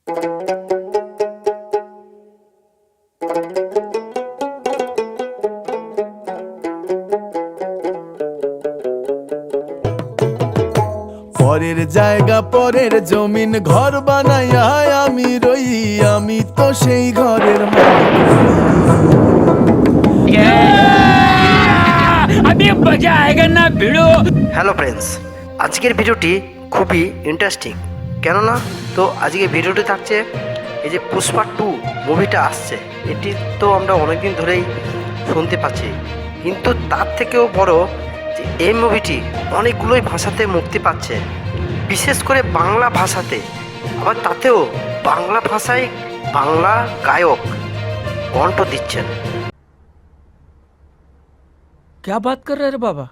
পরের জায়গা পরের জমিন ঘর বানাইয়া আমি রই, আমি তো সেই ঘরের হ্যালো ফ্রেন্ডস, আজকের ভিডিওটি খুবই ইন্টারেস্টিং। কেননা তো আজকে ভিডিওটি থাকছে এই যে পুষ্পা 2 মুভিটা আসছে, এটি তো আমরা অনেকদিন ধরেই শুনতে পাচ্ছি, কিন্তু তার থেকেও বড় যে এই মুভিটি অনেকগুলোই ভাষাতে মুক্তি পাচ্ছে, বিশেষ করে বাংলা ভাষাতে। আবার তাতেও বাংলা ভাষায় বাংলা গায়ক কণ্ঠ দিচ্ছেন। क्या बात कर रहे रे बाबा?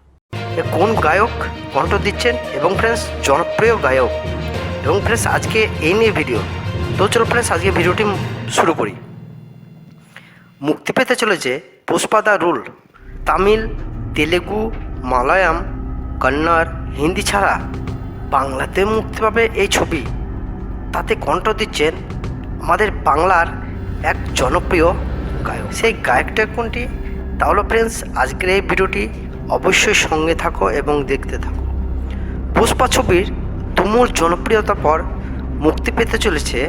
কোন গায়ক কণ্ঠ দিচ্ছেন এবং ফ্রেন্ডস জনপ্রিয় গায়ক, এবং ফ্রেন্ডস আজকে এই নিয়ে ভিডিও। তো চলো ফ্রেন্ডস আজকে ভিডিওটি শুরু করি। মুক্তি পেতে চলেছে পুষ্পা দ্য রুল। তামিল, তেলেগু, মালায়াম, কন্নড়, হিন্দি ছাড়া বাংলাতে মুক্তি পাবে এই ছবি। তাতে কণ্ঠ দিচ্ছেন আমাদের বাংলার এক জনপ্রিয় গায়ক। সেই গায়কটা কোনটি? তাহলে ফ্রেন্ডস আজকের এই ভিডিওটি অবশ্যই সঙ্গে থাকো এবং দেখতে থাকো। পুষ্পা ছবির তুমুল জনপ্রিয়তার পর মুক্তি পেতে চলেছে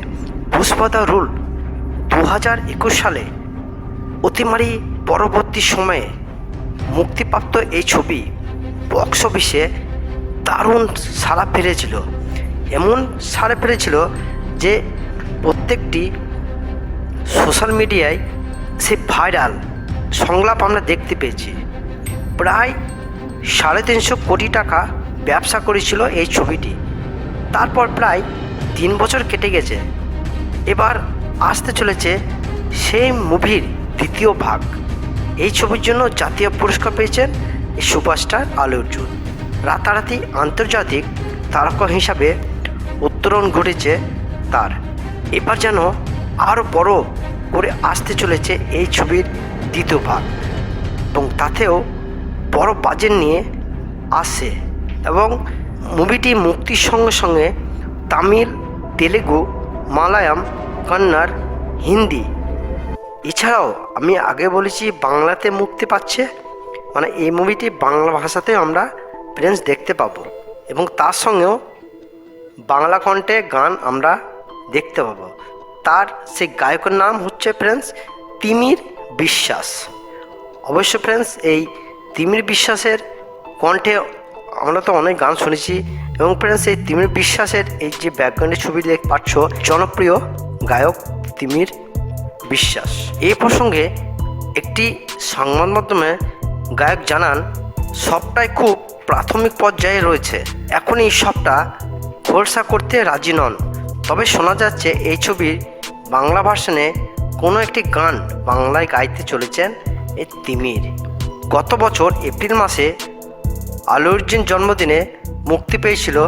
পুষ্পা দ্য রুল। 2021 সালে অতিমারি পরবর্তী সময়ে মুক্তিপ্রাপ্ত এই ছবি বক্স অফিসে দারুণ সাড়া ফেলেছিল। এমন সাড়া ফেলেছিল যে প্রত্যেকটি সোশ্যাল মিডিয়ায় সে ভাইরাল সংলাপ আমরা দেখতে পেয়েছি। প্রায় 350 কোটি টাকা ব্যবসা করেছিল এই ছবিটি। তারপর প্রায় 3 বছর কেটে গেছে, এবার আসতে চলেছে সেই মুভির দ্বিতীয় ভাগ। এই ছবির জন্য জাতীয় পুরস্কার পেয়েছেন এই সুপারস্টার আলু অর্জুন। রাতারাতি আন্তর্জাতিক তারকা হিসাবে উত্তরণ ঘটেছে তার। এবার যেন আরও বড় করে আসতে চলেছে এই ছবির দ্বিতীয় ভাগ, এবং তাতেও বড় বাজেট নিয়ে আসে। এবং মুভিটি মুক্তির সঙ্গে সঙ্গে তামিল, তেলেগু, মালায়াম, কন্নড়, হিন্দি এছাড়াও আমি আগে বলেছি বাংলাতে মুক্তি পাচ্ছে। মানে এই মুভিটি বাংলা ভাষাতেও আমরা ফ্রেন্ডস দেখতে পাবো, এবং তার সঙ্গেও বাংলা কণ্ঠে গান আমরা দেখতে পাবো। তার সেই গায়কের নাম হচ্ছে ফ্রেন্ডস তিমির বিশ্বাস। অবশ্য ফ্রেন্ডস এই তিমির বিশ্বাসের কণ্ঠে আমরা তো অনেক গান শুনেছি, এবং ফ্রেন্ডস এই তিমির বিশ্বাসের এই যে ব্যাকগ্রাউন্ডের ছবি দেখতে পাচ্ছ, জনপ্রিয় গায়ক তিমির বিশ্বাস। এই প্রসঙ্গে একটি সংবাদ মাধ্যমে গায়ক জানান, সবটাই খুব প্রাথমিক পর্যায়ে রয়েছে, এখন এই সবটা খোলসা করতে রাজি নন। তবে শোনা যাচ্ছে এই ছবির বাংলা ভার্সনে কোনো একটি গান বাংলায় গাইতে চলেছেন এই তিমির। গত বছর এপ্রিল মাসে আলু অর্জুন জন্মদিনে মুক্তি পেয়েছিল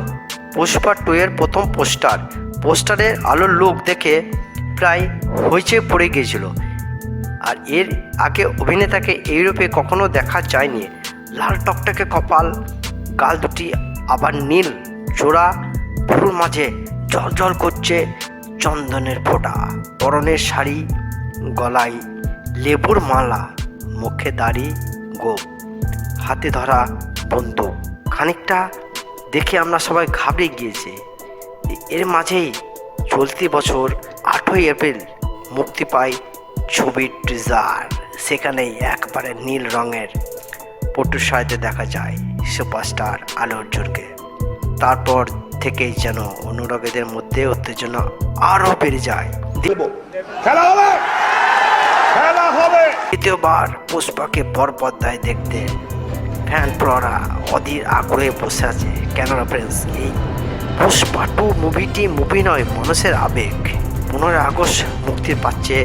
পুষ্পা 2 এর প্রথম পোস্টারের আলোর লুক দেখে প্রায় হইচই পড়ে গিয়েছিল। আর এর আগে অভিনেতাকে ইউরোপে কখনো দেখা যায়নি। লাল টকটকে কপাল, গাল দুটি আবার নীল জোড়া, পুরোর মাঝে জল করছে চন্দনের ফোঁটা, পরনের শাড়ি, গলায় লেবুর মালা, মুখে দাড়ি গোপ, হাতে ধরা বন্দুক। খানিকটা দেখে আমরা সবাই ঘাবড়ে গিয়েছি। এর মাঝেই চলতি বছর 8ই এপ্রিল মুক্তি পায় ছবির টিজার। সেখানেই একবারে নীল রঙের পটুসাইতে দেখা যায় সুপারস্টার আলু অর্জুনকে। তারপর থেকেই যেন অনুরাগীদের মধ্যে উত্তেজনা আরও বেড়ে যায়। দ্বিতীয়বার পুষ্পাকে বড় পর্দায় দেখতে ফ্যান প্ররা অধীর আগ্রহে বসে আছে। কেননা ফ্রেন্ডস এই পুষ্পা 2 মুভিটি মুভি নয়, মানুষের আবেগ। 15 আগস্ট মুক্তি পাচ্ছে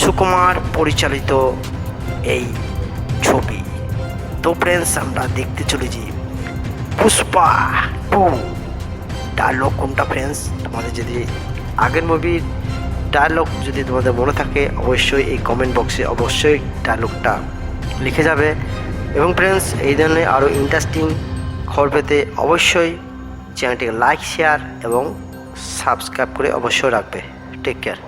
সুকুমার পরিচালিত এই ছবি। তো ফ্রেন্ডস আমরা দেখতে চলেছি পুষ্পা 2। ডায়লগ কোনটা ফ্রেন্ডস? তোমাদের যদি আগের মুভির ডায়লগ যদি তোমাদের মনে থাকে, অবশ্যই এই কমেন্ট বক্সে অবশ্যই ডায়লগটা লিখে যাবে। এবং ফ্রেন্ডস এই ধরনের আরও ইন্টারেস্টিং খবর পেতে অবশ্যই চ্যানেলটিকে লাইক, শেয়ার এবং সাবস্ক্রাইব করে অবশ্যই রাখবে। Take care.